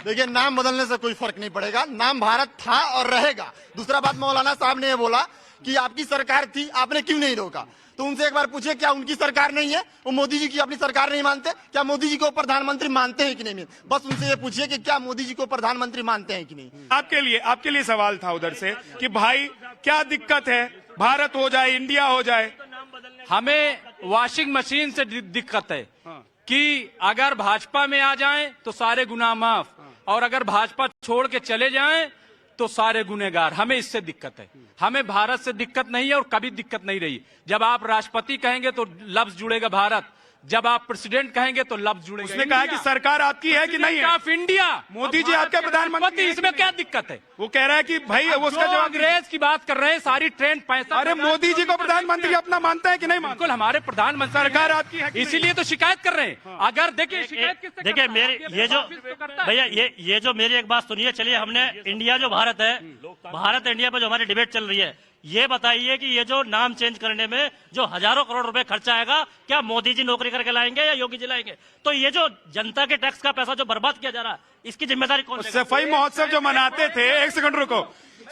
देखिए, नाम बदलने से कोई फर्क नहीं पड़ेगा, नाम भारत था और रहेगा। दूसरा बात, मौलाना साहब ने ये बोला कि आपकी सरकार थी, आपने क्यों नहीं रोका? तो उनसे एक बार पूछिए, क्या उनकी सरकार नहीं है? वो मोदी जी की अपनी सरकार नहीं मानते? क्या मोदी जी को प्रधानमंत्री मानते हैं कि नहीं? बस उनसे ये पूछिए कि क्या मोदी जी को प्रधानमंत्री मानते हैं कि नहीं। आपके लिए सवाल था उधर से कि भाई क्या दिक्कत है, भारत हो जाए, इंडिया हो जाए। हमें वॉशिंग मशीन से दिक्कत है कि अगर भाजपा में आ जाएं तो सारे गुनाह माफ, और अगर भाजपा छोड़ के चले जाएं तो सारे गुनेगार। हमें इससे दिक्कत है। हमें भारत से दिक्कत नहीं है और कभी दिक्कत नहीं रही। जब आप राष्ट्रपति कहेंगे तो लफ्ज जुड़ेगा भारत, जब आप प्रेसिडेंट कहेंगे तो लफ्ज जुड़ेगा। उसने कहा कि सरकार आपकी है कि नहीं है? ऑफ इंडिया, मोदी जी आपके प्रधानमंत्री, इसमें क्या दिक्कत है? वो कह रहा है कि भाई वो उसका जवाब अंग्रेज की बात कर रहे हैं, सारी ट्रेंड पैसा। अरे मोदी जी को प्रधानमंत्री अपना मानता है कि नहीं मानता? बिल्कुल, हमारे प्रधानमंत्री सरकार आपकी है, इसीलिए तो शिकायत कर रहे हैं। अगर देखिए शिकायत किससे, देखिए मेरे भैया ये जो मेरी एक बात सुनिए। चलिए, हमने इंडिया जो भारत है, भारत इंडिया पर जो हमारी डिबेट चल रही है, ये बताइए कि ये जो नाम चेंज करने में जो हजारों करोड़ रुपए खर्चा आएगा, क्या मोदी जी नौकरी करके लाएंगे या योगी जी लाएंगे? तो ये जो जनता के टैक्स का पैसा जो बर्बाद किया जा रहा है, इसकी जिम्मेदारी कौन लेगा? सफाई महोत्सव जो मनाते थे, एक सेकंड रुको,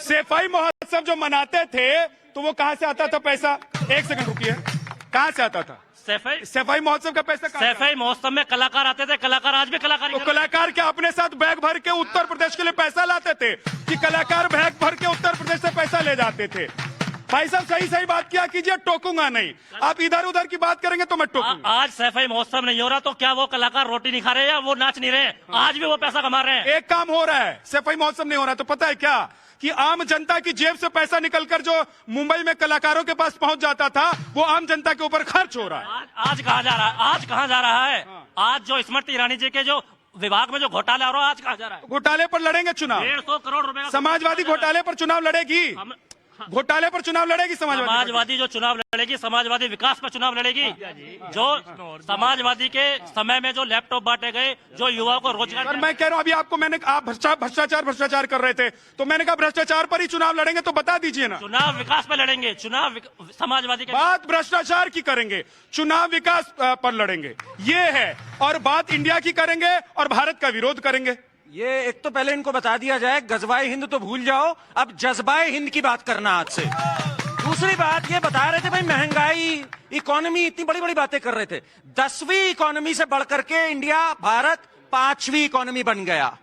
सफाई महोत्सव जो मनाते थे तो वो कहाँ से आता था पैसा? एक सेकंड रुकिए, कहाँ से आता था सफाई महोत्सव का पैसा? सफाई महोत्सव में कलाकार आते थे, कलाकार आज भी कलाकारी तो कलाकार क्या अपने साथ बैग भर के उत्तर प्रदेश के लिए पैसा लाते थे कि कलाकार बैग भर के उत्तर प्रदेश से पैसा ले जाते थे? भाई साहब, सही बात किया कीजिए, टोकूंगा नहीं। आप इधर उधर की बात करेंगे तो मैं टोकूंगा। आज सफाई महोत्सव नहीं हो रहा तो क्या वो कलाकार रोटी नहीं खा रहे या वो नाच नहीं रहे? आज भी वो पैसा कमा रहे हैं। एक काम हो रहा है, सफाई महोत्सव नहीं हो रहा है तो पता है क्या, कि आम जनता की जेब से पैसा निकलकर जो मुंबई में कलाकारों के पास पहुंच जाता था, वो आम जनता के ऊपर खर्च हो रहा है। आज कहाँ जा रहा है? आज कहाँ जा रहा है? आज जो स्मृति ईरानी जी के जो विभाग में जो घोटाला हो रहा है, आज कहाँ जा रहा है? घोटाले पर लड़ेंगे चुनाव। 150 करोड़ रुपए। समाजवादी घोटाले पर चुनाव लड़ेगी, घोटाले पर चुनाव लड़ेगी समाजवादी जो चुनाव लड़ेगी, समाजवादी विकास पर चुनाव लड़ेगी। जो समाजवादी के समय में जो लैपटॉप बांटे गए, जो युवाओं को रोजगार। मैं कह रहा हूं, अभी आपको मैंने, आप भ्रष्टाचार कर रहे थे तो मैंने कहा भ्रष्टाचार पर ही चुनाव लड़ेंगे, तो बता दीजिए ना। चुनाव विकास पर लड़ेंगे, चुनाव समाजवादी के बात भ्रष्टाचार की करेंगे, चुनाव विकास पर लड़ेंगे, ये है। और बात इंडिया की करेंगे और भारत का विरोध करेंगे। ये एक तो पहले इनको बता दिया जाए, गजबाए हिंद तो भूल जाओ, अब जज्बाए हिंद की बात करना आज से। दूसरी बात ये बता रहे थे भाई, महंगाई, इकोनॉमी, इतनी बड़ी बड़ी बातें कर रहे थे। 10वीं इकोनॉमी से बढ़कर के इंडिया, भारत 5वीं इकोनॉमी बन गया।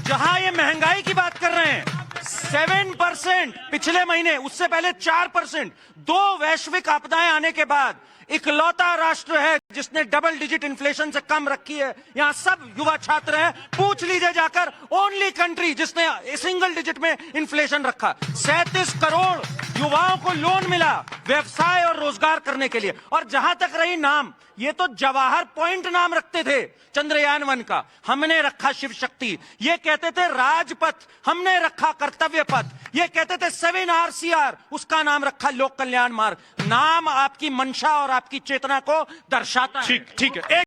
जहां ये महंगाई की बात कर रहे हैं, 7% पिछले महीने, उससे पहले 4%। 2 वैश्विक आपदाएं आने के बाद इकलौता राष्ट्र है जिसने डबल डिजिट इन्फ्लेशन से कम रखी है। यहां सब युवा छात्र हैं, पूछ लीजिए जाकर, ओनली कंट्री जिसने सिंगल डिजिट में इन्फ्लेशन रखा। 37 करोड़ युवाओं को लोन मिला व्यवसाय और रोजगार करने के लिए। और जहां तक रही नाम, ये तो जवाहर पॉइंट नाम रखते थे चंद्रयान-1 का, हमने रखा शिव शक्ति। ये कहते थे राजपथ, हमने रखा कर्तव्य पथ। ये कहते थे 7 RCR, उसका नाम रखा लोक कल्याण मार्ग। नाम आपकी मंशा और आपकी चेतना को दर्शाता है। ठीक है।